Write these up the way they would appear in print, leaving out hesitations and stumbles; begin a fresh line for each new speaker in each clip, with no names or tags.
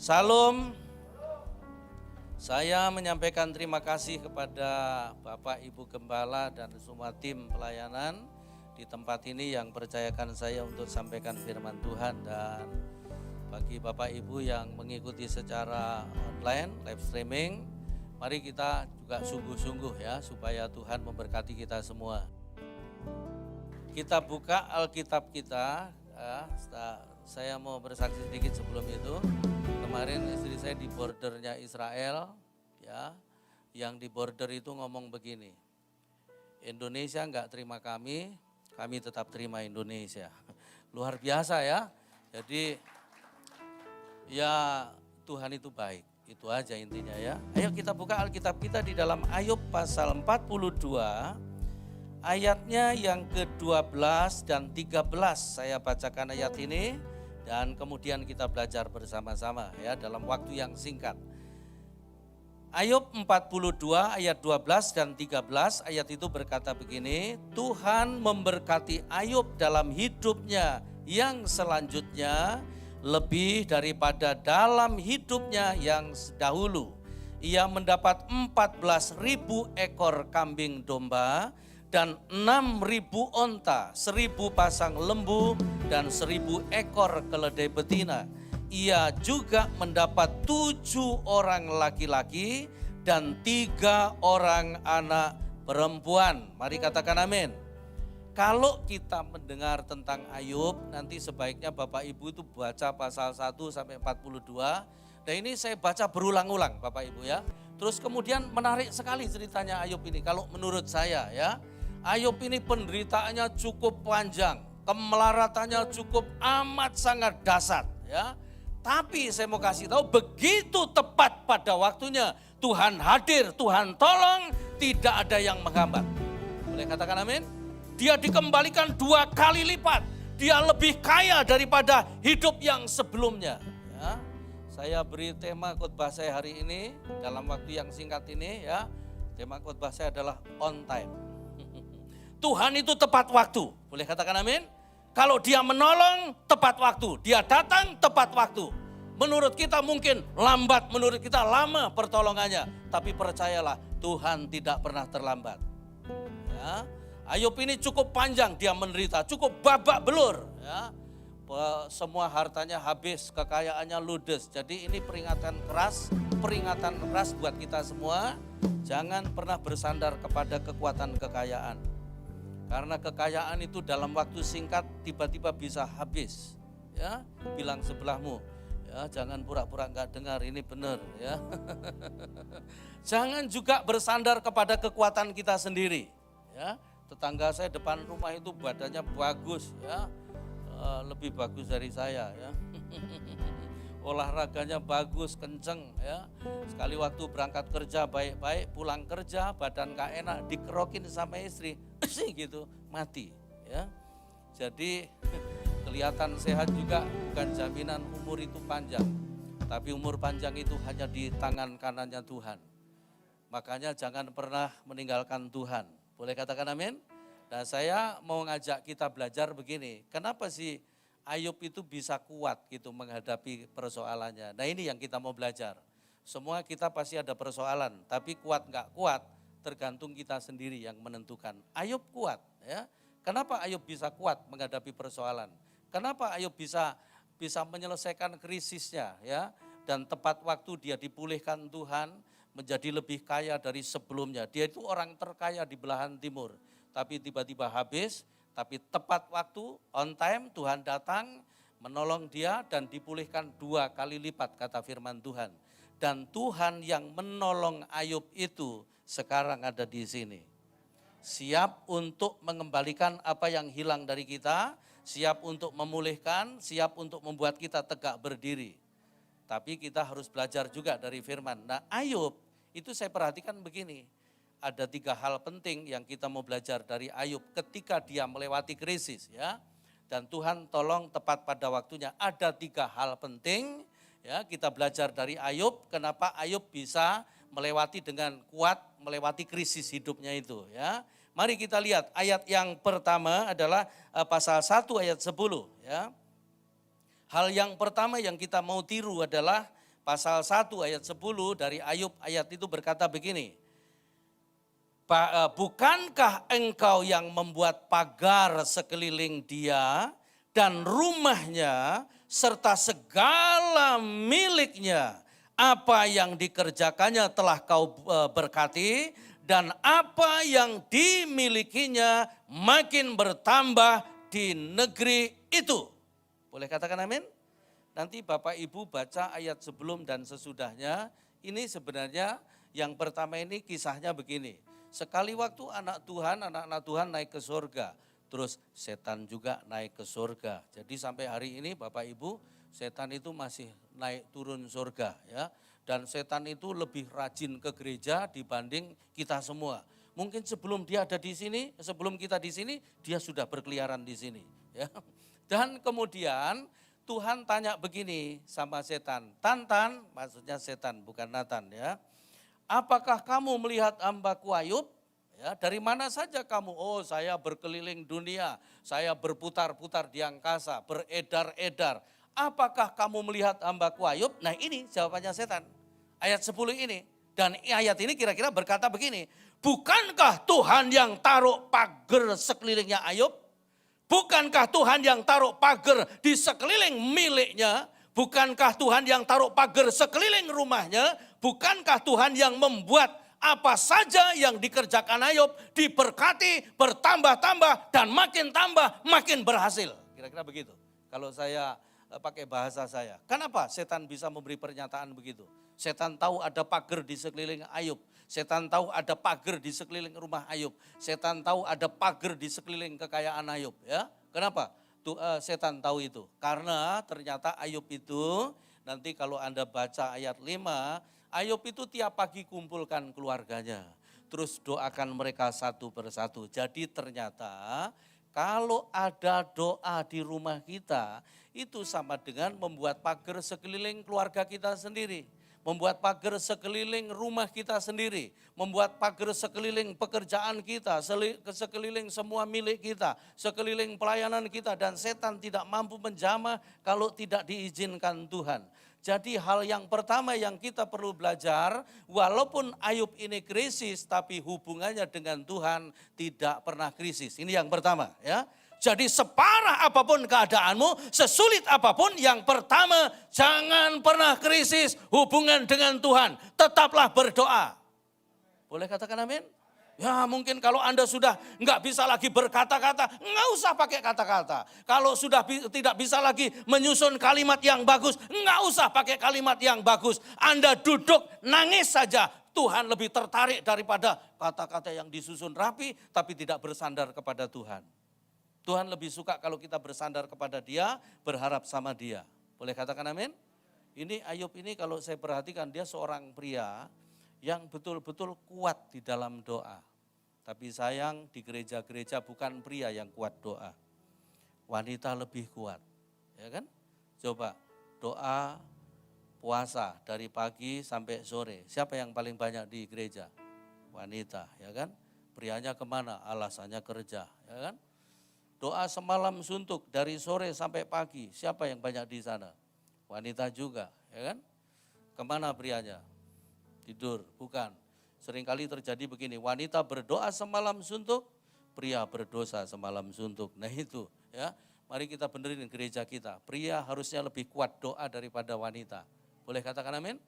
Salam. Saya menyampaikan terima kasih kepada Bapak Ibu Gembala dan semua tim pelayanan di tempat ini yang percayakan saya untuk sampaikan firman Tuhan, dan bagi Bapak Ibu yang mengikuti secara online, live streaming, mari kita juga sungguh-sungguh ya supaya Tuhan memberkati kita semua. Kita buka Alkitab kita, saya mau bersaksi sedikit sebelum itu. Kemarin istri saya di bordernya Israel, ya, yang di border itu ngomong begini, Indonesia enggak terima kami tetap terima Indonesia. Luar biasa ya. Jadi ya Tuhan itu baik, itu aja intinya ya. Ayo kita buka Alkitab kita di dalam Ayub pasal 42, ayatnya yang ke-12 dan 13. Saya bacakan ayat ini dan kemudian kita belajar bersama-sama ya dalam waktu yang singkat. Ayub 42 ayat 12 dan 13, ayat itu berkata begini, Tuhan memberkati Ayub dalam hidupnya yang selanjutnya lebih daripada dalam hidupnya yang dahulu. Ia mendapat 14.000 ekor kambing domba dan 6.000 onta, 1.000 pasang lembu dan 1.000 ekor keledai betina. Ia juga mendapat 7 orang laki-laki dan 3 orang anak perempuan. Mari katakan amin. Kalau kita mendengar tentang Ayub, nanti sebaiknya Bapak Ibu itu baca pasal 1 sampai 42. Dan ini saya baca berulang-ulang Bapak Ibu ya. Terus kemudian menarik sekali ceritanya Ayub ini kalau menurut saya ya. Ayub ini penderitaannya cukup panjang, kemelaratannya cukup amat sangat dahsyat ya. Tapi saya mau kasih tahu begitu tepat pada waktunya Tuhan hadir, Tuhan tolong, tidak ada yang menghambat. Boleh katakan amin? Dia dikembalikan 2 kali lipat. Dia lebih kaya daripada hidup yang sebelumnya. Ya. Saya beri tema khotbah saya hari ini dalam waktu yang singkat ini ya. Tema khotbah saya adalah on time. Tuhan itu tepat waktu. Boleh katakan amin? Kalau dia menolong tepat waktu, dia datang tepat waktu. Menurut kita mungkin lambat, menurut kita lama pertolongannya. Tapi percayalah Tuhan tidak pernah terlambat. Ya. Ayub ini cukup panjang dia menderita, cukup babak belur. Ya. Semua hartanya habis, kekayaannya ludes. Jadi ini peringatan keras buat kita semua. Jangan pernah bersandar kepada kekuatan kekayaan. Karena kekayaan itu dalam waktu singkat tiba-tiba bisa habis. Ya, bilang sebelahmu, ya jangan pura-pura enggak dengar, ini benar ya. Jangan juga bersandar kepada kekuatan kita sendiri. Ya, tetangga saya depan rumah itu badannya bagus ya. Lebih bagus dari saya ya. Olahraganya bagus, kenceng ya. Sekali waktu berangkat kerja baik-baik, pulang kerja badan gak enak, dikerokin sama istri, gitu, mati ya. Jadi kelihatan sehat juga bukan jaminan umur itu panjang. Tapi umur panjang itu hanya di tangan kanannya Tuhan. Makanya jangan pernah meninggalkan Tuhan. Boleh katakan amin? Dan saya mau ngajak kita belajar begini, kenapa sih Ayub itu bisa kuat gitu menghadapi persoalannya. Nah ini yang kita mau belajar. Semua kita pasti ada persoalan, tapi kuat nggak kuat tergantung kita sendiri yang menentukan. Ayub kuat ya. Kenapa Ayub bisa kuat menghadapi persoalan? Kenapa Ayub bisa menyelesaikan krisisnya ya? Dan tepat waktu dia dipulihkan Tuhan menjadi lebih kaya dari sebelumnya. Dia itu orang terkaya di belahan timur, tapi tiba-tiba habis. Tapi tepat waktu, on time, Tuhan datang, menolong dia dan dipulihkan 2 kali lipat kata firman Tuhan. Dan Tuhan yang menolong Ayub itu sekarang ada di sini. Siap untuk mengembalikan apa yang hilang dari kita, siap untuk memulihkan, siap untuk membuat kita tegak berdiri. Tapi kita harus belajar juga dari firman. Nah Ayub itu saya perhatikan begini. Ada 3 hal penting yang kita mau belajar dari Ayub ketika dia melewati krisis ya. Dan Tuhan tolong tepat pada waktunya. Ada 3 hal penting ya kita belajar dari Ayub. Kenapa Ayub bisa melewati dengan kuat, melewati krisis hidupnya itu ya. Mari kita lihat ayat yang pertama adalah pasal 1 ayat 10 ya. Hal yang pertama yang kita mau tiru adalah pasal 1 ayat 10 dari Ayub ayat itu berkata begini. Bukankah engkau yang membuat pagar sekeliling dia dan rumahnya serta segala miliknya, apa yang dikerjakannya telah kau berkati dan apa yang dimilikinya makin bertambah di negeri itu. Boleh katakan amin? Nanti Bapak Ibu baca ayat sebelum dan sesudahnya. Ini sebenarnya yang pertama ini kisahnya begini. Sekali waktu anak-anak Tuhan naik ke surga. Terus setan juga naik ke surga. Jadi sampai hari ini Bapak Ibu, setan itu masih naik turun surga ya. Dan setan itu lebih rajin ke gereja dibanding kita semua. Mungkin sebelum dia ada di sini, sebelum kita di sini, dia sudah berkeliaran di sini ya. Dan kemudian Tuhan tanya begini sama setan. Tantan, maksudnya setan bukan Nathan ya. Apakah kamu melihat hambaku Ayub? Ya, dari mana saja kamu? Oh, saya berkeliling dunia, saya berputar-putar di angkasa, beredar-edar. Apakah kamu melihat hambaku Ayub? Nah ini jawabannya setan. Ayat 10 ini. Dan ayat ini kira-kira berkata begini. Bukankah Tuhan yang taruh pagar sekelilingnya Ayub? Bukankah Tuhan yang taruh pagar di sekeliling miliknya? Bukankah Tuhan yang taruh pagar sekeliling rumahnya? Bukankah Tuhan yang membuat apa saja yang dikerjakan Ayub diberkati, bertambah-tambah dan makin tambah, makin berhasil. Kira-kira begitu. Kalau saya pakai bahasa saya. Kenapa setan bisa memberi pernyataan begitu? Setan tahu ada pagar di sekeliling Ayub. Setan tahu ada pagar di sekeliling rumah Ayub. Setan tahu ada pagar di sekeliling kekayaan Ayub. Ya, kenapa? Setan tahu itu. Karena ternyata Ayub itu, nanti kalau Anda baca ayat 5, Ayub itu tiap pagi kumpulkan keluarganya. Terus doakan mereka satu persatu. Jadi ternyata kalau ada doa di rumah kita, itu sama dengan membuat pagar sekeliling keluarga kita sendiri. Membuat pagar sekeliling rumah kita sendiri. Membuat pagar sekeliling pekerjaan kita, sekeliling semua milik kita, sekeliling pelayanan kita. Dan setan tidak mampu menjamah kalau tidak diizinkan Tuhan. Jadi hal yang pertama yang kita perlu belajar, walaupun Ayub ini krisis, tapi hubungannya dengan Tuhan tidak pernah krisis. Ini yang pertama ya. Jadi separah apapun keadaanmu, sesulit apapun, yang pertama jangan pernah krisis hubungan dengan Tuhan. Tetaplah berdoa. Boleh katakan amin? Ya mungkin kalau Anda sudah nggak bisa lagi berkata-kata, nggak usah pakai kata-kata. Kalau sudah tidak bisa lagi menyusun kalimat yang bagus, nggak usah pakai kalimat yang bagus. Anda duduk nangis saja, Tuhan lebih tertarik daripada kata-kata yang disusun rapi tapi tidak bersandar kepada Tuhan. Tuhan lebih suka kalau kita bersandar kepada Dia, berharap sama Dia. Boleh katakan amin? Ini Ayub ini kalau saya perhatikan dia seorang pria yang betul-betul kuat di dalam doa. Tapi sayang di gereja-gereja bukan pria yang kuat doa. Wanita lebih kuat. Ya kan? Coba doa puasa dari pagi sampai sore. Siapa yang paling banyak di gereja? Wanita, ya kan? Prianya kemana? Alasannya kerja, ya kan? Doa semalam suntuk dari sore sampai pagi. Siapa yang banyak di sana? Wanita juga, ya kan? Kemana prianya? Tidur, bukan. Seringkali terjadi begini, wanita berdoa semalam suntuk, pria berdosa semalam suntuk. Nah itu ya, mari kita benerin gereja kita. Pria harusnya lebih kuat doa daripada wanita. Boleh katakan amin?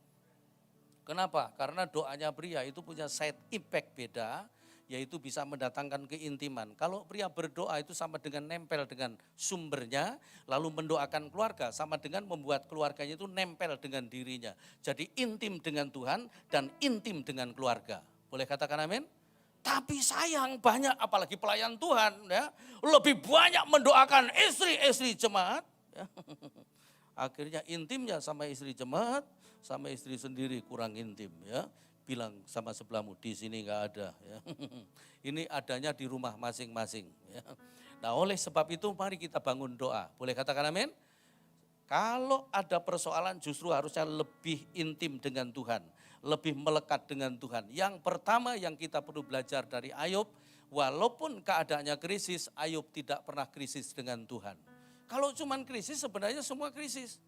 Kenapa? Karena doanya pria itu punya side impact beda, yaitu bisa mendatangkan keintiman. Kalau pria berdoa itu sama dengan nempel dengan sumbernya, lalu mendoakan keluarga sama dengan membuat keluarganya itu nempel dengan dirinya. Jadi intim dengan Tuhan dan intim dengan keluarga. Boleh katakan amin? Tapi sayang banyak apalagi pelayan Tuhan ya, lebih banyak mendoakan istri-istri jemaat. Ya. Akhirnya intimnya sama istri jemaat, sama istri sendiri kurang intim ya. Bilang sama sebelahmu, di sini enggak ada. Ya. Ini adanya di rumah masing-masing. Ya. Nah oleh sebab itu mari kita bangun doa. Boleh katakan amin? Kalau ada persoalan justru harusnya lebih intim dengan Tuhan. Lebih melekat dengan Tuhan. Yang pertama yang kita perlu belajar dari Ayub, walaupun keadaannya krisis, Ayub tidak pernah krisis dengan Tuhan. Kalau cuman krisis sebenarnya semua krisis.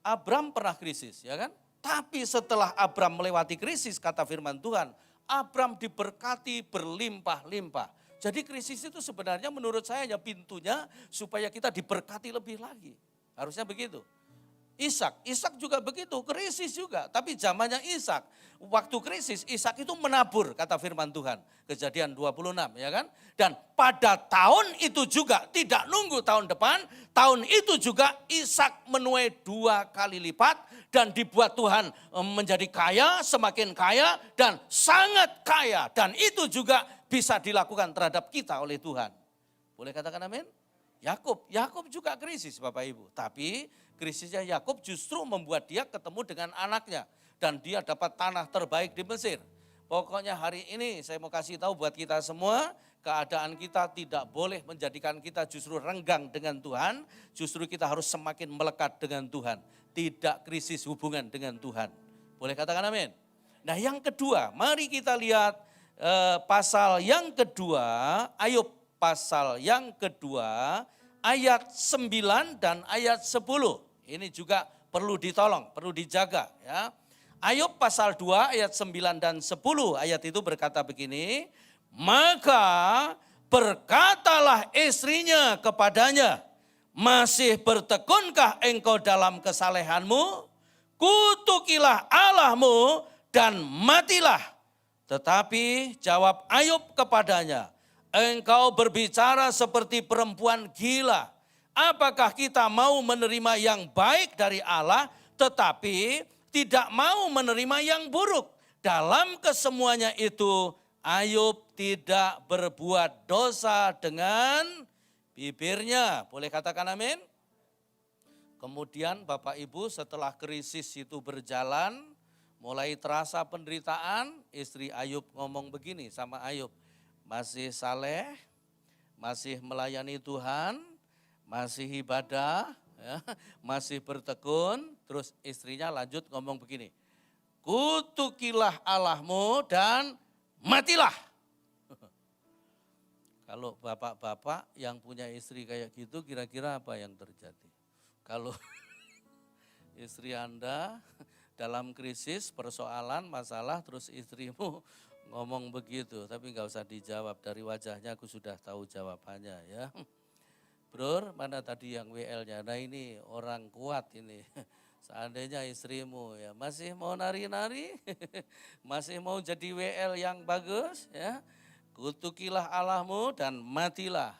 Abram pernah krisis, ya kan? Tapi setelah Abram melewati krisis, kata firman Tuhan, Abram diberkati berlimpah-limpah. Jadi krisis itu sebenarnya menurut saya hanya pintunya supaya kita diberkati lebih lagi. Harusnya begitu. Ishak juga begitu, krisis juga. Tapi zamannya Ishak, waktu krisis Ishak itu menabur, kata firman Tuhan. Kejadian 26 ya kan. Dan pada tahun itu juga, tidak nunggu tahun depan, tahun itu juga Ishak menuai 2 kali lipat. Dan dibuat Tuhan menjadi kaya, semakin kaya dan sangat kaya. Dan itu juga bisa dilakukan terhadap kita oleh Tuhan. Boleh katakan amin? Yakub juga krisis Bapak Ibu. Tapi krisisnya Yakub justru membuat dia ketemu dengan anaknya. Dan dia dapat tanah terbaik di Mesir. Pokoknya hari ini saya mau kasih tahu buat kita semua, keadaan kita tidak boleh menjadikan kita justru renggang dengan Tuhan. Justru kita harus semakin melekat dengan Tuhan. Tidak krisis hubungan dengan Tuhan. Boleh katakan amin? Nah yang kedua, mari kita lihat pasal yang kedua, Ayub pasal yang kedua, ayat 9 dan ayat 10. Ini juga perlu ditolong, perlu dijaga ya. Ayub pasal 2 ayat 9 dan 10, ayat itu berkata begini, maka berkatalah istrinya kepadanya, masih bertekunkah engkau dalam kesalehanmu? Kutukilah Allahmu dan matilah. Tetapi jawab Ayub kepadanya, engkau berbicara seperti perempuan gila. Apakah kita mau menerima yang baik dari Allah tetapi tidak mau menerima yang buruk? Dalam kesemuanya itu Ayub tidak berbuat dosa dengan bibirnya. Boleh katakan amin? Kemudian Bapak Ibu setelah krisis itu berjalan, mulai terasa penderitaan, istri Ayub ngomong begini sama Ayub, masih saleh, masih melayani Tuhan, masih ibadah, ya, masih bertekun, terus istrinya lanjut ngomong begini, kutukilah Allahmu dan matilah. Kalau bapak-bapak yang punya istri kayak gitu kira-kira apa yang terjadi? Kalau istri Anda dalam krisis, persoalan, masalah, terus istrimu ngomong begitu, tapi nggak usah dijawab, dari wajahnya aku sudah tahu jawabannya ya. Bro, mana tadi yang WL-nya? Nah ini orang kuat ini. Seandainya istrimu ya masih mau nari-nari, masih mau jadi WL yang bagus ya, kutukilah Allahmu dan matilah.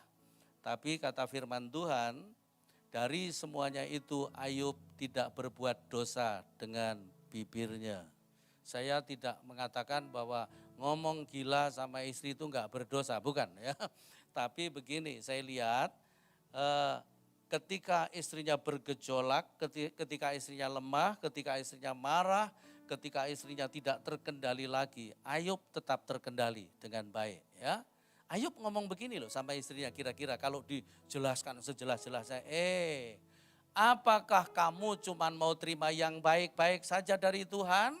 Tapi kata firman Tuhan, dari semuanya itu Ayub tidak berbuat dosa dengan bibirnya. Saya tidak mengatakan bahwa ngomong gila sama istri itu enggak berdosa, bukan ya. Tapi begini, saya lihat ketika istrinya bergejolak, ketika istrinya lemah, ketika istrinya marah, ketika istrinya tidak terkendali lagi, Ayub tetap terkendali dengan baik ya. Ayub ngomong begini loh sama istrinya, kira-kira kalau dijelaskan sejelas-jelasnya, apakah kamu cuma mau terima yang baik-baik saja dari Tuhan,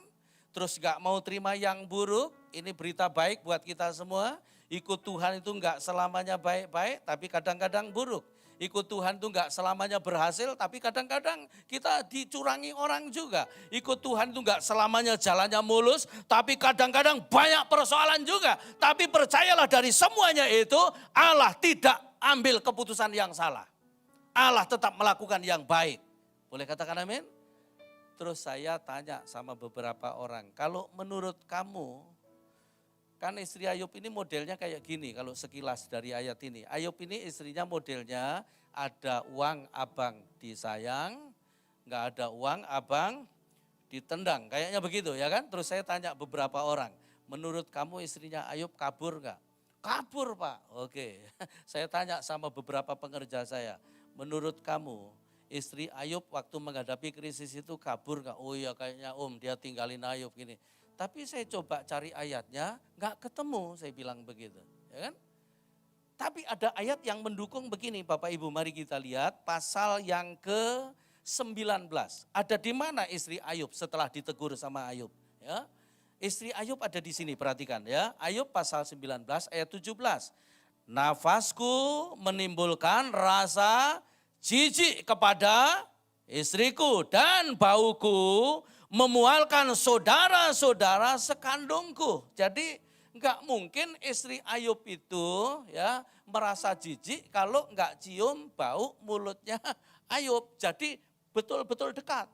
terus gak mau terima yang buruk? Ini berita baik buat kita semua, ikut Tuhan itu gak selamanya baik-baik, tapi kadang-kadang buruk. Ikut Tuhan itu enggak selamanya berhasil, tapi kadang-kadang kita dicurangi orang juga. Ikut Tuhan itu enggak selamanya jalannya mulus, tapi kadang-kadang banyak persoalan juga. Tapi percayalah dari semuanya itu, Allah tidak ambil keputusan yang salah. Allah tetap melakukan yang baik. Boleh katakan amin? Terus saya tanya sama beberapa orang, kalau menurut kamu, kan istri Ayub ini modelnya kayak gini kalau sekilas dari ayat ini. Ayub ini istrinya modelnya ada uang abang disayang, nggak ada uang abang ditendang. Kayaknya begitu ya kan. Terus saya tanya beberapa orang, menurut kamu istrinya Ayub kabur nggak? Kabur Pak. Oke, saya tanya sama beberapa pengerja saya, menurut kamu istri Ayub waktu menghadapi krisis itu kabur nggak? Oh iya kayaknya dia tinggalin Ayub gini. Tapi saya coba cari ayatnya, nggak ketemu, saya bilang begitu. Ya kan? Tapi ada ayat yang mendukung begini Bapak Ibu, mari kita lihat pasal yang ke-19. Ada di mana istri Ayub setelah ditegur sama Ayub? Ya. Istri Ayub ada di sini, perhatikan ya. Ayub pasal 19 ayat 17. Nafasku menimbulkan rasa jijik kepada istriku dan bauku memualkan saudara-saudara sekandungku. Jadi enggak mungkin istri Ayub itu ya merasa jijik kalau enggak cium bau mulutnya Ayub. Jadi betul-betul dekat.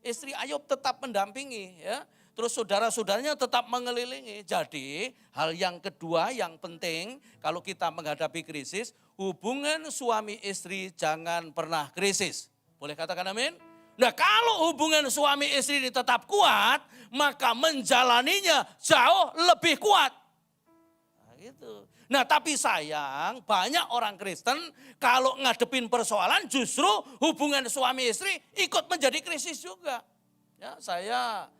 Istri Ayub tetap mendampingi ya. Terus saudara-saudaranya tetap mengelilingi. Jadi hal yang kedua yang penting kalau kita menghadapi krisis, hubungan suami istri jangan pernah krisis. Boleh katakan amin? Nah kalau hubungan suami istri ini tetap kuat, maka menjalaninya jauh lebih kuat. Nah, gitu. Nah tapi sayang banyak orang Kristen kalau ngadepin persoalan justru hubungan suami istri ikut menjadi krisis juga. Ya, saya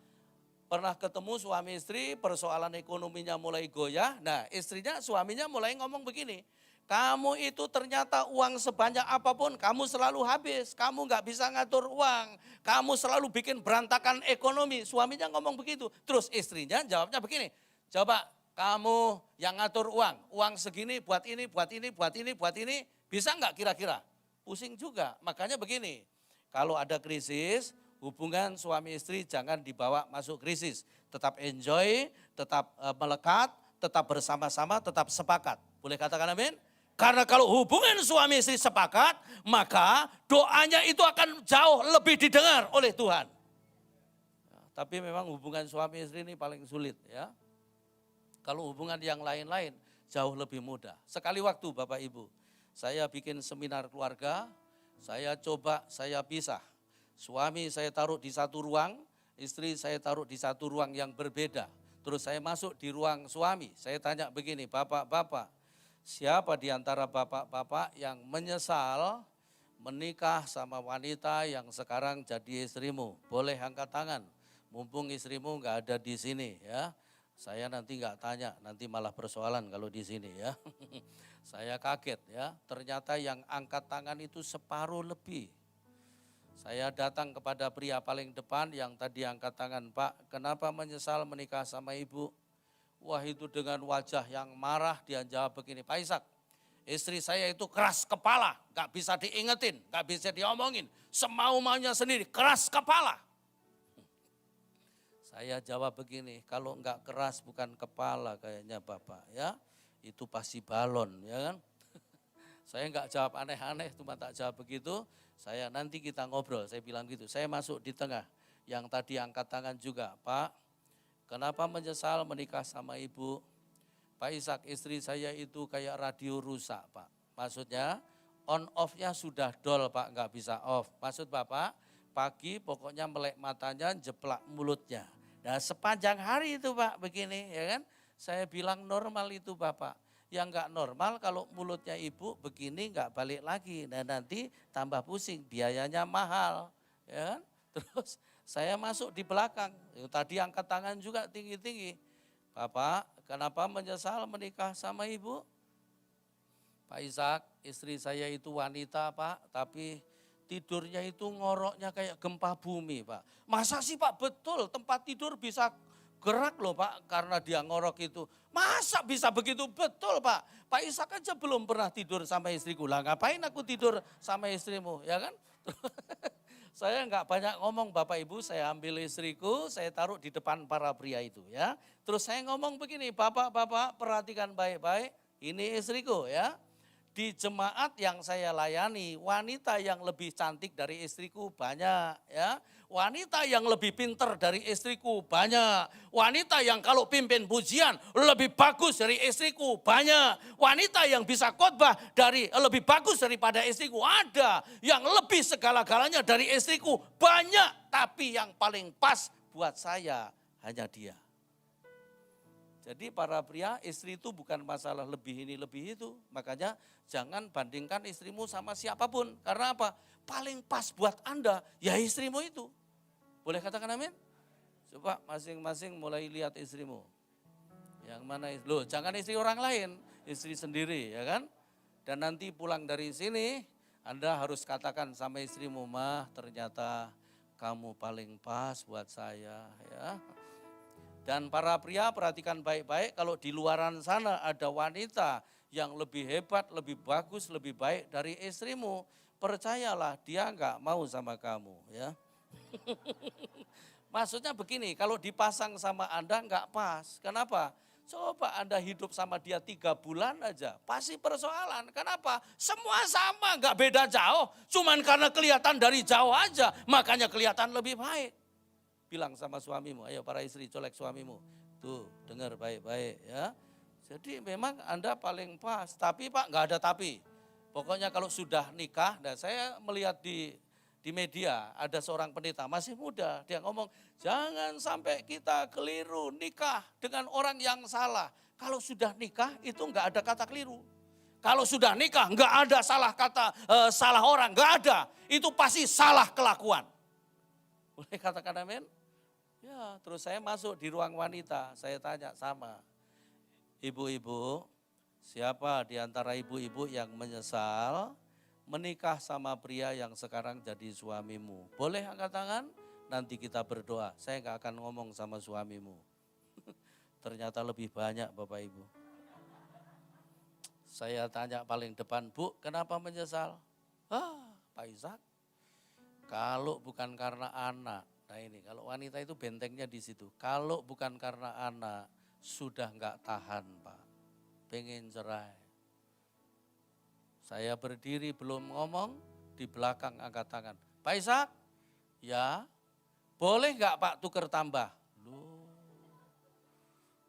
pernah ketemu suami istri, persoalan ekonominya mulai goyah. Nah istrinya, suaminya mulai ngomong begini, kamu itu ternyata uang sebanyak apapun kamu selalu habis. Kamu gak bisa ngatur uang. Kamu selalu bikin berantakan ekonomi. Suaminya ngomong begitu. Terus istrinya jawabnya begini, coba kamu yang ngatur uang. Uang segini buat ini, buat ini, buat ini, buat ini. Bisa gak kira-kira? Pusing juga. Makanya begini, kalau ada krisis, hubungan suami istri jangan dibawa masuk krisis. Tetap enjoy, tetap melekat, tetap bersama-sama, tetap sepakat. Boleh katakan amin? Karena kalau hubungan suami istri sepakat, maka doanya itu akan jauh lebih didengar oleh Tuhan. Ya, tapi memang hubungan suami istri ini paling sulit ya. Kalau hubungan yang lain-lain jauh lebih mudah. Sekali waktu Bapak Ibu, saya bikin seminar keluarga, saya pisah. Suami saya taruh di satu ruang, istri saya taruh di satu ruang yang berbeda. Terus saya masuk di ruang suami, saya tanya begini, bapak-bapak, siapa di antara bapak-bapak yang menyesal menikah sama wanita yang sekarang jadi istrimu? Boleh angkat tangan, mumpung istrimu nggak ada di sini ya. Saya nanti nggak tanya, nanti malah persoalan kalau di sini ya. Saya kaget ya, ternyata yang angkat tangan itu separuh lebih. Saya datang kepada pria paling depan yang tadi angkat tangan, Pak, kenapa menyesal menikah sama ibu? Wah itu dengan wajah yang marah dia jawab begini, Pak Ishak, istri saya itu keras kepala, gak bisa diingetin, gak bisa diomongin, semau-maunya sendiri, keras kepala. Saya jawab begini, kalau enggak keras bukan kepala kayaknya Bapak ya, itu pasti balon ya kan. Saya enggak jawab aneh-aneh, cuma tak jawab begitu. Saya nanti kita ngobrol, saya bilang gitu. Saya masuk di tengah, yang tadi angkat tangan juga, Pak, kenapa menyesal menikah sama ibu? Pak Ishak, istri saya itu kayak radio rusak, Pak. Maksudnya on off-nya sudah dol, Pak, nggak bisa off. Maksud Bapak, pagi pokoknya melek matanya, jeplak mulutnya. Nah sepanjang hari itu Pak begini ya kan, saya bilang normal itu Bapak. Yang enggak normal kalau mulutnya ibu begini enggak balik lagi. Nah nanti tambah pusing, biayanya mahal. Ya kan? Terus saya masuk di belakang, tadi angkat tangan juga tinggi-tinggi. Bapak kenapa menyesal menikah sama ibu? Pak Ishak, istri saya itu wanita Pak, tapi tidurnya itu ngoroknya kayak gempa bumi Pak. Masa sih Pak, betul tempat tidur bisa gerak loh Pak karena dia ngorok itu. Masa bisa begitu? Betul Pak. Pak Ishak aja belum pernah tidur sama istriku. Lah ngapain aku tidur sama istrimu ya kan? Saya enggak banyak ngomong Bapak Ibu, saya ambil istriku, saya taruh di depan para pria itu ya. Terus saya ngomong begini, Bapak-bapak perhatikan baik-baik, ini istriku ya. Di jemaat yang saya layani, wanita yang lebih cantik dari istriku banyak ya. Wanita yang lebih pinter dari istriku banyak. Wanita yang kalau pimpin pujian lebih bagus dari istriku banyak. Wanita yang bisa khotbah lebih bagus daripada istriku ada. Yang lebih segala-galanya dari istriku banyak. Tapi yang paling pas buat saya hanya dia. Jadi para pria, istri itu bukan masalah lebih ini lebih itu. Makanya jangan bandingkan istrimu sama siapapun. Karena apa? Paling pas buat Anda ya istrimu itu. Boleh katakan amin? Coba masing-masing mulai lihat istrimu. Yang mana? Loh, jangan istri orang lain, istri sendiri ya kan? Dan nanti pulang dari sini Anda harus katakan sama istrimu, mah ternyata kamu paling pas buat saya ya. Dan para pria perhatikan baik-baik, kalau di luaran sana ada wanita yang lebih hebat, lebih bagus, lebih baik dari istrimu, percayalah dia enggak mau sama kamu ya. Maksudnya begini, kalau dipasang sama Anda nggak pas. Kenapa? Coba Anda hidup sama dia 3 bulan aja, pasti persoalan. Kenapa? Semua sama, nggak beda jauh. Cuman karena kelihatan dari jauh aja, makanya kelihatan lebih baik. Bilang sama suamimu, ayo para istri colek suamimu. Tuh, dengar baik-baik ya. Jadi memang Anda paling pas, tapi Pak nggak ada tapi. Pokoknya kalau sudah nikah, dan saya melihat di media ada seorang pendeta masih muda, dia ngomong jangan sampai kita keliru nikah dengan orang yang salah. Kalau sudah nikah itu nggak ada kata keliru. Kalau sudah nikah nggak ada salah kata, salah orang, nggak ada. Itu pasti salah kelakuan. Boleh katakan amin? Ya, terus saya masuk di ruang wanita, saya tanya sama ibu-ibu, siapa di antara ibu-ibu yang menyesal menikah sama pria yang sekarang jadi suamimu? Boleh angkat tangan? Nanti kita berdoa. Saya nggak akan ngomong sama suamimu. Ternyata lebih banyak Bapak Ibu. Saya tanya paling depan, Bu, kenapa menyesal? Pak Ishak, kalau bukan karena anak. Nah ini, kalau wanita itu bentengnya di situ. Kalau bukan karena anak, sudah nggak tahan Pak. Pengen cerai. Saya berdiri belum ngomong, di belakang angkat tangan. Pak Ishak, ya boleh nggak Pak tuker tambah? Loh,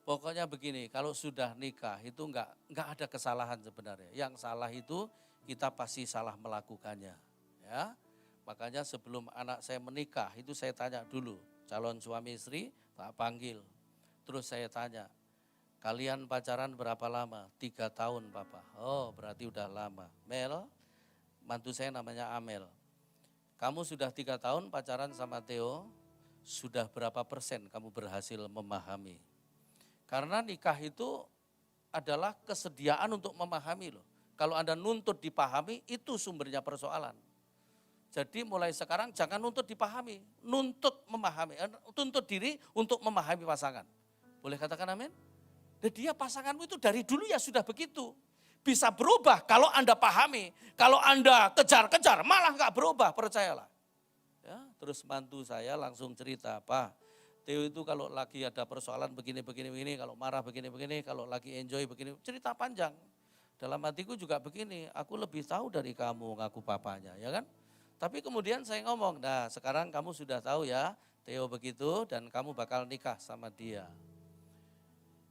pokoknya begini, kalau sudah nikah itu nggak ada kesalahan sebenarnya. Yang salah itu kita pasti salah melakukannya. Ya, makanya sebelum anak saya menikah itu saya tanya dulu, calon suami istri tak panggil. Terus saya tanya, kalian pacaran berapa lama? 3 tahun Papa. Oh berarti udah lama. Mel, mantu saya namanya Amel. Kamu sudah 3 tahun pacaran sama Theo, sudah berapa persen kamu berhasil memahami? Karena nikah itu adalah kesediaan untuk memahami loh. Kalau Anda nuntut dipahami, itu sumbernya persoalan. Jadi mulai sekarang jangan nuntut dipahami, nuntut memahami, tuntut diri untuk memahami pasangan. Boleh katakan amin? Dan dia pasanganmu itu dari dulu ya sudah begitu. Bisa berubah kalau Anda pahami, kalau Anda kejar-kejar malah nggak berubah, percayalah. Ya, terus mantu saya langsung cerita, Pak, Theo itu kalau lagi ada persoalan begini, kalau marah begini, kalau lagi enjoy begini, cerita panjang. Dalam hatiku juga begini, aku lebih tahu dari kamu ngaku papanya, ya kan? Tapi kemudian saya ngomong, nah sekarang kamu sudah tahu ya, Theo begitu dan kamu bakal nikah sama dia.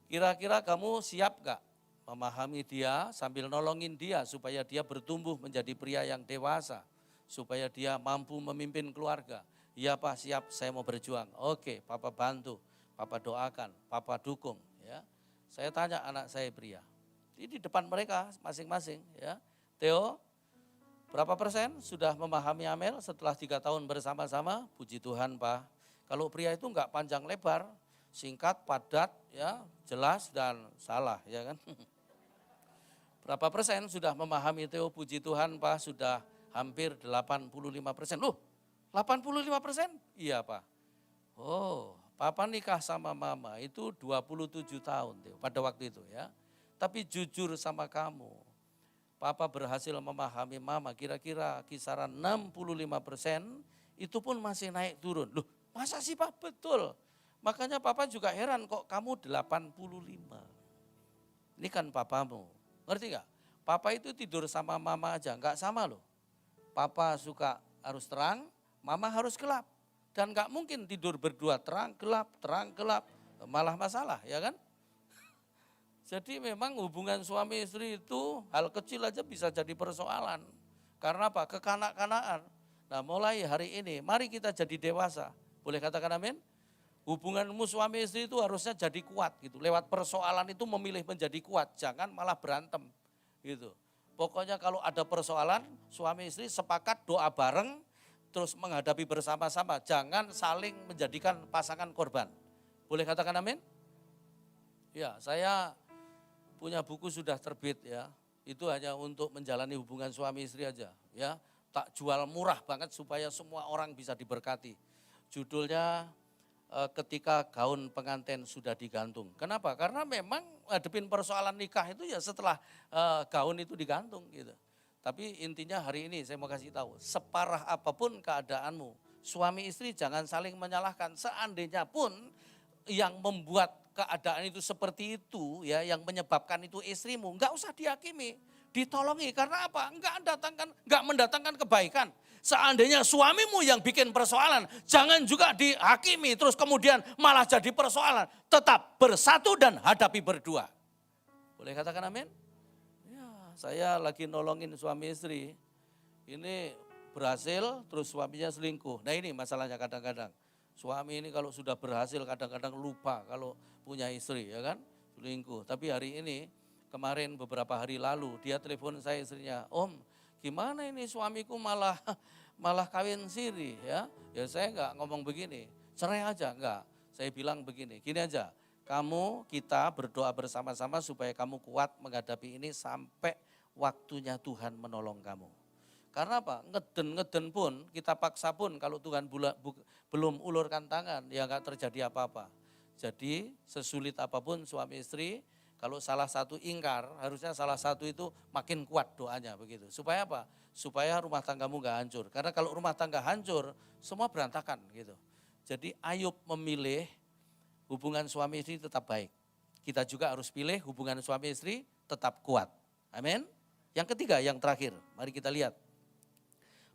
Kira-kira kamu siap gak memahami dia sambil nolongin dia supaya dia bertumbuh menjadi pria yang dewasa, supaya dia mampu memimpin keluarga. Iya Pak, siap, saya mau berjuang. Oke, Papa bantu, Papa doakan, Papa dukung. Ya, saya tanya anak saya pria, di depan mereka masing-masing, ya, Theo, berapa persen sudah memahami Amel setelah 3 tahun bersama-sama? Puji Tuhan Pak. Kalau pria itu enggak panjang lebar, singkat, padat, ya, jelas dan salah, ya kan? Berapa persen sudah memahami Theo? Puji Tuhan Pak, sudah hampir 85%. Loh, 85%? Iya Pak. Oh, Papa nikah sama Mama itu 27 tahun Theo, pada waktu itu ya. Tapi jujur sama kamu, Papa berhasil memahami Mama kira-kira kisaran 65%, itu pun masih naik turun. Loh, masa sih Pak? Betul. Makanya Papa juga heran kok kamu 85. Ini kan papamu, ngerti gak? Papa itu tidur sama Mama aja, gak sama loh. Papa suka harus terang, Mama harus gelap. Dan gak mungkin tidur berdua terang, gelap, malah masalah ya kan? Jadi memang hubungan suami istri itu hal kecil aja bisa jadi persoalan. Karena apa? Kekanak-kanakan. Nah mulai hari ini mari kita jadi dewasa. Boleh katakan amin? Hubunganmu suami istri itu harusnya jadi kuat gitu. Lewat persoalan itu memilih menjadi kuat, jangan malah berantem gitu. Pokoknya kalau ada persoalan suami istri sepakat doa bareng terus menghadapi bersama-sama. Jangan saling menjadikan pasangan korban. Boleh katakan amin? Ya, saya punya buku sudah terbit ya, itu hanya untuk menjalani hubungan suami istri aja ya. Tak jual murah banget supaya semua orang bisa diberkati. Judulnya ketika gaun pengantin sudah digantung. Kenapa? Karena memang hadapin persoalan nikah itu ya setelah gaun itu digantung gitu. Tapi intinya hari ini saya mau kasih tahu, separah apapun keadaanmu, Suami istri jangan saling menyalahkan. Seandainya pun yang membuat keadaan itu seperti itu, ya, yang menyebabkan itu istrimu, enggak usah dihakimi, ditolongi. Karena apa? Enggak mendatangkan kebaikan. Seandainya suamimu yang bikin persoalan, jangan juga dihakimi terus kemudian malah jadi persoalan. Tetap bersatu dan hadapi berdua. Boleh katakan amin? Ya, saya lagi nolongin suami istri. Ini berhasil terus suaminya selingkuh. Nah ini masalahnya kadang-kadang. Suami ini kalau sudah berhasil kadang-kadang lupa kalau punya istri, ya kan, selingkuh. Tapi hari ini, kemarin beberapa hari lalu dia telepon saya istrinya, "Om, gimana ini suamiku malah kawin siri, ya?" Ya saya enggak ngomong begini, cerai aja, enggak. Saya bilang begini, gini aja, kita berdoa bersama-sama supaya kamu kuat menghadapi ini sampai waktunya Tuhan menolong kamu. Karena apa? Ngeden pun, kita paksa pun kalau Tuhan belum ulurkan tangan, ya enggak terjadi apa-apa. Jadi sesulit apapun suami istri, kalau salah satu ingkar, harusnya salah satu itu makin kuat doanya begitu. Supaya apa? Supaya rumah tanggamu enggak hancur. Karena kalau rumah tangga hancur, semua berantakan gitu. Jadi Ayub memilih hubungan suami istri tetap baik. Kita juga harus pilih hubungan suami istri tetap kuat. Amin. Yang ketiga, yang terakhir, mari kita lihat.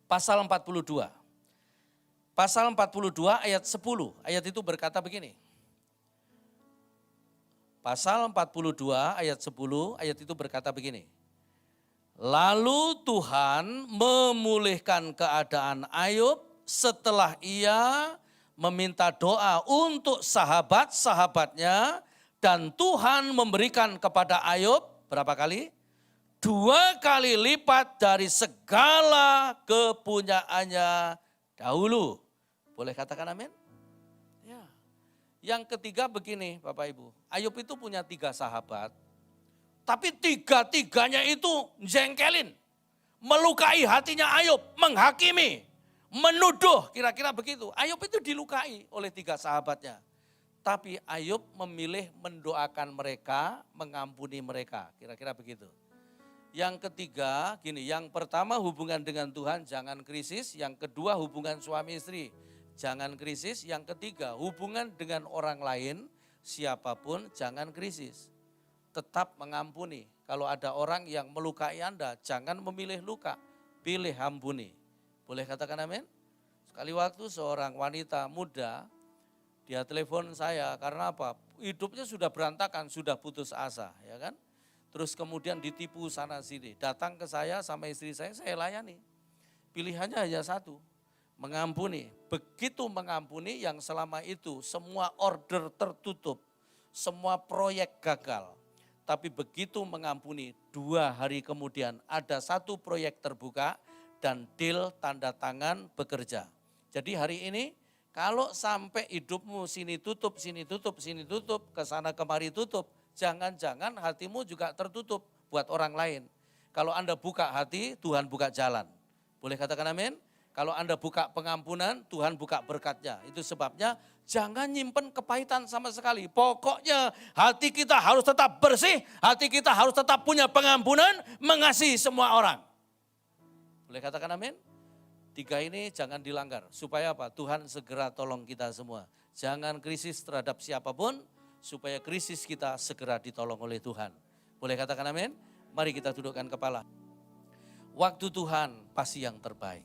Pasal 42. Pasal 42 ayat 10. Ayat itu berkata begini. Pasal 42 ayat 10, ayat itu berkata begini. Lalu Tuhan memulihkan keadaan Ayub setelah ia meminta doa untuk sahabat-sahabatnya dan Tuhan memberikan kepada Ayub berapa kali? 2 kali lipat dari segala kepunyaannya dahulu. Boleh katakan amin? Ya. Yang ketiga begini Bapak Ibu, Ayub itu punya 3 sahabat, tapi 3-tiganya itu jengkelin, melukai hatinya Ayub, menghakimi, menuduh, kira-kira begitu. Ayub itu dilukai oleh 3 sahabatnya. Tapi Ayub memilih mendoakan mereka, mengampuni mereka, kira-kira begitu. Yang ketiga, gini, yang pertama hubungan dengan Tuhan jangan krisis, yang kedua hubungan suami istri jangan krisis, yang ketiga hubungan dengan orang lain siapapun jangan krisis. Tetap mengampuni. Kalau ada orang yang melukai Anda, jangan memilih luka, pilih ampuni. Boleh katakan amin? Sekali waktu seorang wanita muda, dia telepon saya karena apa? Hidupnya sudah berantakan, sudah putus asa, ya kan? Terus kemudian ditipu sana sini. Datang ke saya sama istri saya layani. Pilihannya hanya satu, mengampuni. Begitu mengampuni yang selama itu semua order tertutup, semua proyek gagal. Tapi begitu mengampuni, 2 hari kemudian ada 1 proyek terbuka dan deal tanda tangan bekerja. Jadi hari ini kalau sampai hidupmu sini tutup, ke sana kemari tutup, jangan-jangan hatimu juga tertutup buat orang lain. Kalau Anda buka hati, Tuhan buka jalan. Boleh katakan amin? Kalau Anda buka pengampunan, Tuhan buka berkatnya. Itu sebabnya jangan nyimpen kepahitan sama sekali. Pokoknya hati kita harus tetap bersih, hati kita harus tetap punya pengampunan, mengasihi semua orang. Boleh katakan amin? 3 ini jangan dilanggar. Supaya apa? Tuhan segera tolong kita semua. Jangan krisis terhadap siapapun, supaya krisis kita segera ditolong oleh Tuhan. Boleh katakan amin? Mari kita dudukkan kepala. Waktu Tuhan pasti yang terbaik.